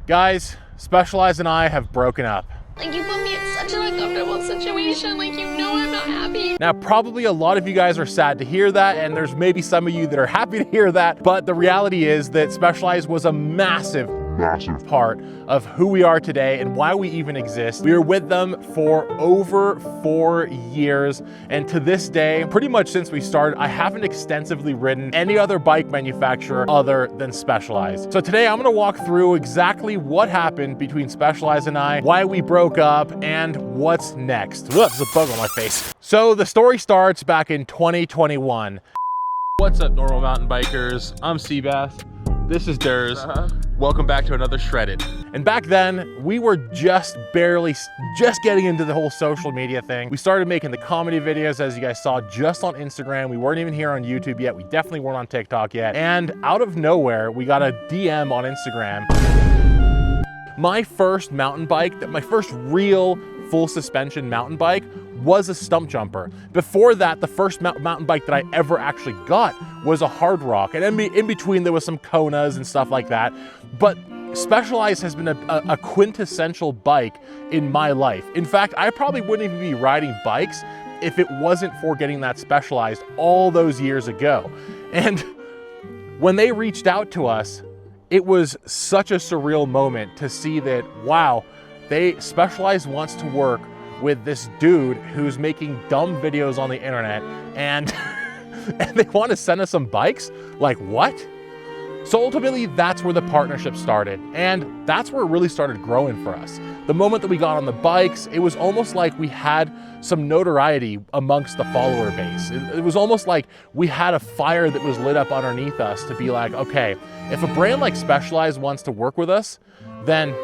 Guys, Specialized and I have broken up. Like, you put me in such an uncomfortable situation. Like, you know I'm not happy. Now, probably a lot of you guys are sad to hear that, and there's maybe some of you that are happy to hear that, but the reality is that Specialized was a massive part of who we are today and why we even exist. We were with them for over 4 years, and to this day, pretty much since we started, I haven't extensively ridden any other bike manufacturer other than Specialized. So today I'm gonna walk through exactly what happened between Specialized and I, why we broke up, and what's next. Ugh, there's a bug on my face. So the story starts back in 2021. What's up, normal mountain bikers? I'm Seabass. This is Durs. Welcome back to another Shredded. And back then, we were just getting into the whole social media thing. We started making the comedy videos, as you guys saw, just on Instagram. We weren't even here on YouTube yet. We definitely weren't on TikTok yet. And out of nowhere, we got a DM on Instagram. My first mountain bike, my first real full suspension mountain bike, was a stump jumper. Before that, the first mountain bike that I ever actually got was a hard rock. And in between, there was some Konas and stuff like that. But Specialized has been a quintessential bike in my life. In fact, I probably wouldn't even be riding bikes if it wasn't for getting that Specialized all those years ago. And when they reached out to us, it was such a surreal moment to see that, wow, Specialized wants to work with this dude who's making dumb videos on the internet, and and they want to send us some bikes? Like, what? So ultimately, that's where the partnership started, and that's where it really started growing for us. The moment that we got on the bikes, it was almost like we had some notoriety amongst the follower base. It was almost like we had a fire that was lit up underneath us to be like, okay, if a brand like Specialized wants to work with us, then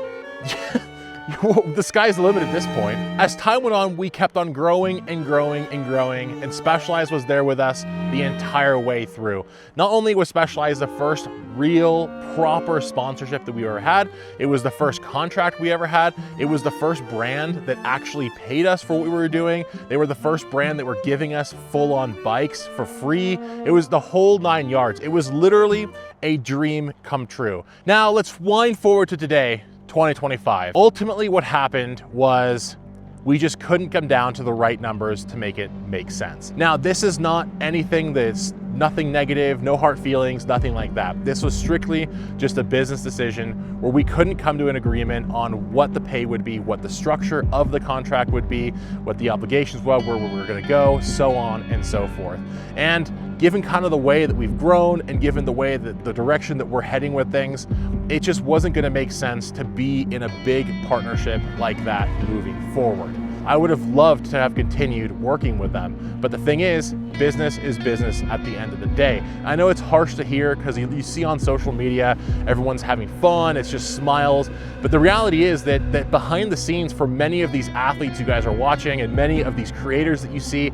the sky's the limit at this point. As time went on, we kept on growing and growing and growing, and Specialized was there with us the entire way through. Not only was Specialized the first real proper sponsorship that we ever had, it was the first contract we ever had, it was the first brand that actually paid us for what we were doing, they were the first brand that were giving us full-on bikes for free. It was the whole 9 yards. It was literally a dream come true. Now let's wind forward to today, 2025. Ultimately, what happened was we just couldn't come down to the right numbers to make it make sense. Now, this is not anything that's nothing negative, no hard feelings, nothing like that. This was strictly just a business decision where we couldn't come to an agreement on what the pay would be, what the structure of the contract would be, what the obligations were, where we were gonna go, so on and so forth. And given kind of the way that we've grown and given the way that the direction that we're heading with things, it just wasn't gonna make sense to be in a big partnership like that moving forward. I would have loved to have continued working with them, but the thing is business at the end of the day. I know it's harsh to hear because you see on social media, everyone's having fun, it's just smiles, but the reality is that behind the scenes for many of these athletes you guys are watching and many of these creators that you see,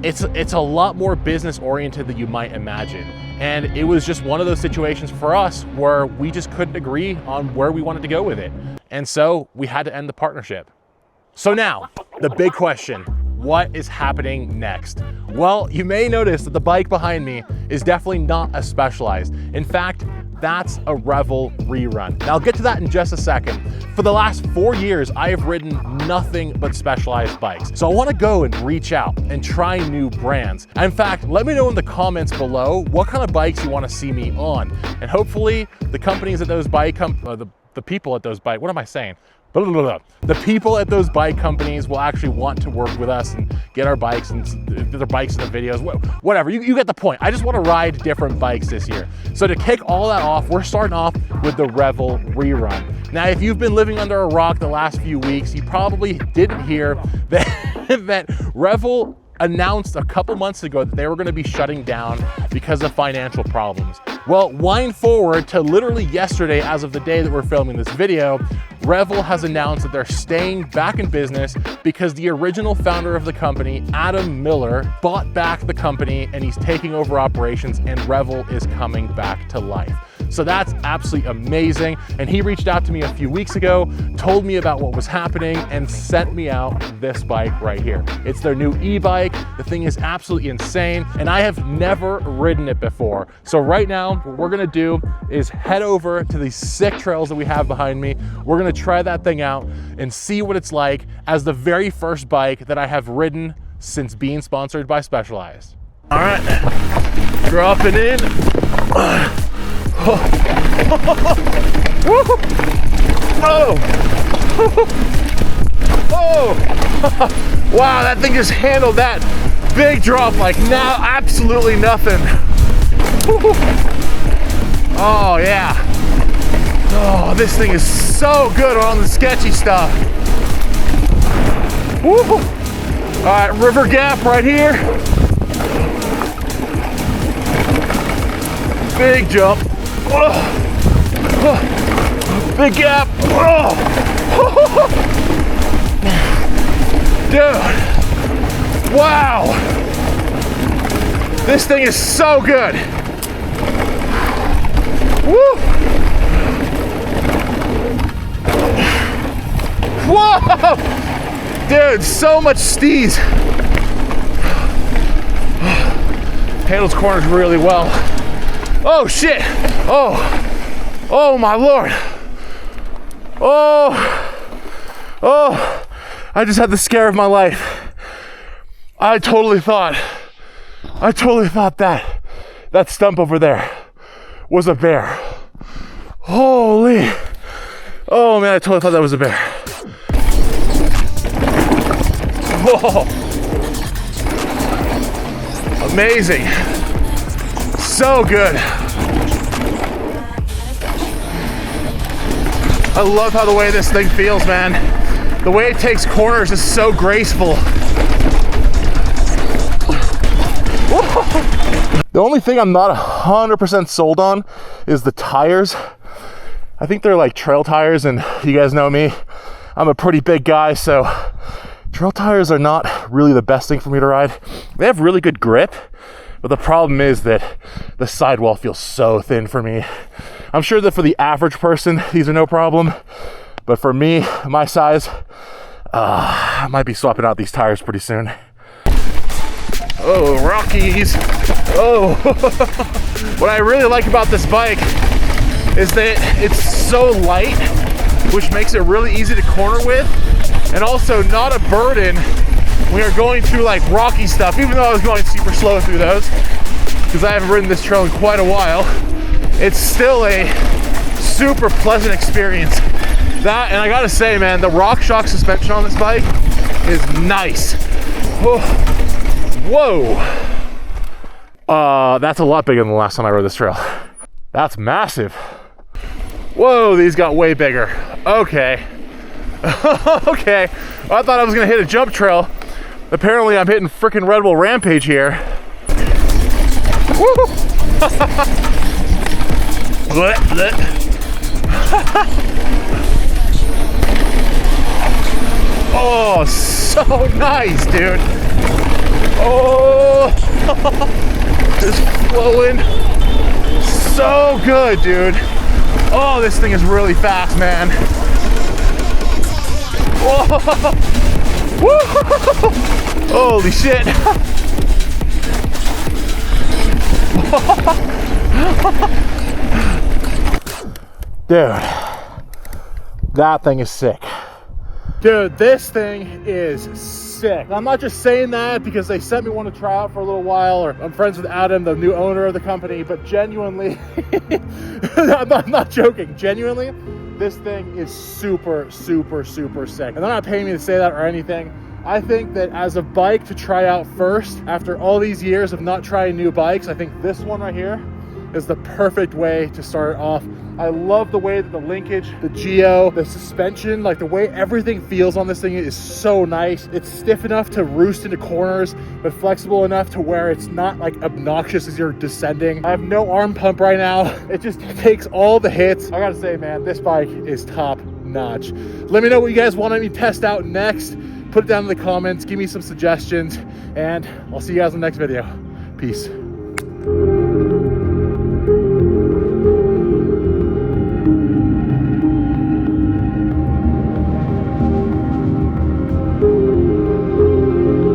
it's a lot more business oriented than you might imagine. And it was just one of those situations for us where we just couldn't agree on where we wanted to go with it. And so we had to end the partnership. So now, the big question, what is happening next? Well, you may notice that the bike behind me is definitely not a Specialized. In fact, that's a Revel rerun. Now I'll get to that in just a second. For the last 4 years, I have ridden nothing but Specialized bikes. So I wanna go and reach out and try new brands. In fact, let me know in the comments below what kind of bikes you wanna see me on. And hopefully the companies at those bike, the people at those bike, what am I saying? The people at those bike companies will actually want to work with us and get our bikes and their bikes in the videos, whatever, you get the point. I just want to ride different bikes this year. So to kick all that off, we're starting off with the Revel rerun. Now, if you've been living under a rock the last few weeks, you probably didn't hear that Revel announced a couple months ago that they were going to be shutting down because of financial problems. Well, wind forward to literally yesterday, as of the day that we're filming this video, Revel has announced that they're staying back in business because the original founder of the company, Adam Miller, bought back the company and he's taking over operations, and Revel is coming back to life. So that's absolutely amazing. And he reached out to me a few weeks ago, told me about what was happening, and sent me out this bike right here. It's their new e-bike. The thing is absolutely insane, and I have never ridden it before. So right now, what we're gonna do is head over to these sick trails that we have behind me. We're gonna try that thing out and see what it's like as the very first bike that I have ridden since being sponsored by Specialized. All right, dropping in. Oh, wow, that thing just handled that big drop like now absolutely nothing. Oh yeah. Oh, this thing is so good on the sketchy stuff. Woo. All right, river gap right here. Big jump. Big gap. Dude. Wow. This thing is so good. Woo. Whoa. Dude, so much steez. Handles corners really well. Oh shit. Oh my Lord. Oh, I just had the scare of my life. I totally thought that stump over there was a bear. Holy. Oh man, I totally thought that was a bear. Whoa. Amazing. So good. I love how the way this thing feels, man. The way it takes corners is so graceful. Whoa. The only thing I'm not 100% sold on is the tires. I think they're like trail tires, and you guys know me. I'm a pretty big guy, so trail tires are not really the best thing for me to ride. They have really good grip, but the problem is that the sidewall feels so thin for me. I'm sure that for the average person, these are no problem, but for me, my size, I might be swapping out these tires pretty soon. Oh, Rockies. Oh, what I really like about this bike is that it's so light, which makes it really easy to corner with, and also not a burden when you're going through like rocky stuff, even though I was going super slow through those, because I haven't ridden this trail in quite a while. It's still a super pleasant experience. That, and I gotta say, man, the RockShox suspension on this bike is nice. Whoa. That's a lot bigger than the last time I rode this trail. That's massive. Whoa, these got way bigger. Okay. Okay. Well, I thought I was gonna hit a jump trail. Apparently I'm hitting frickin' Red Bull Rampage here. Woo! Blech, blech. Oh, so nice, dude. Oh, just flowing. So good, dude. Oh, this thing is really fast, man. Whoa. Woo. Holy shit. Dude, that thing is sick. Dude, this thing is sick. I'm not just saying that because they sent me one to try out for a little while, or I'm friends with Adam, the new owner of the company, but genuinely, I'm not joking, genuinely, this thing is super, super, super sick. And they're not paying me to say that or anything. I think that as a bike to try out first, after all these years of not trying new bikes, I think this one right here is the perfect way to start it off. I love the way that the linkage, the geo, the suspension, like the way everything feels on this thing is so nice. It's stiff enough to roost into corners, but flexible enough to where it's not like obnoxious as you're descending. I have no arm pump right now. It just takes all the hits. I gotta say, man, this bike is top notch. Let me know what you guys want me to test out next. Put it down in the comments, give me some suggestions, and I'll see you guys in the next video. Peace.